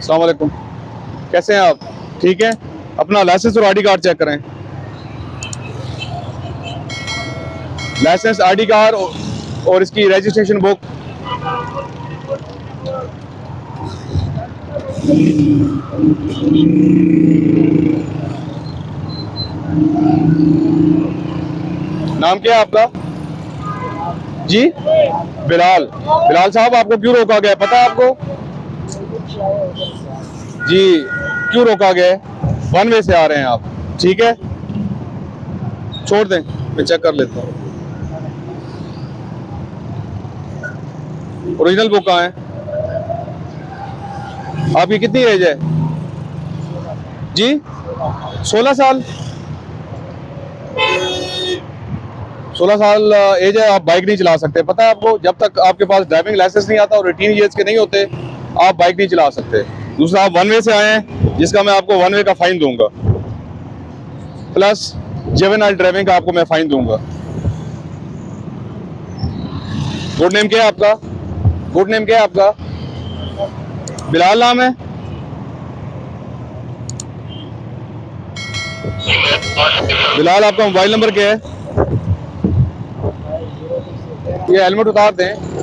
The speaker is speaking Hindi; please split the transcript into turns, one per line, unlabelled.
अस्सलाम वालेकुम, कैसे हैं आप? ठीक है, अपना लाइसेंस और आईडी कार्ड चेक करें। लाइसेंस, आईडी कार्ड और इसकी रजिस्ट्रेशन बुक। नाम क्या है आपका? जी, बिलाल। बिलाल साहब, आपको क्यों रोका गया है, पता है आपको? जी, क्यों रोका गया है? वन वे से आ रहे हैं आप, ठीक है, छोड़ दें, मैं चेक कर लेता हूँ। ओरिजिनल बुक कहाँ है? आपकी कितनी एज है? जी, 16 साल। 16 साल एज है, आप बाइक नहीं चला सकते, पता है आपको? जब तक आपके पास ड्राइविंग लाइसेंस नहीं आता और 18 ईयर्स के नहीं होते, आप बाइक नहीं चला सकते। दूसरा, आप वन वे से आए हैं, जिसका मैं आपको वन वे का फाइन दूंगा, प्लस जुवेनाइल ड्राइविंग का आपको मैं फाइन दूंगा। गुड नेम क्या है आपका? गुड नेम क्या है आपका? बिलाल नाम है? बिलाल, आपका मोबाइल नंबर क्या है? ये हेलमेट उतार दें।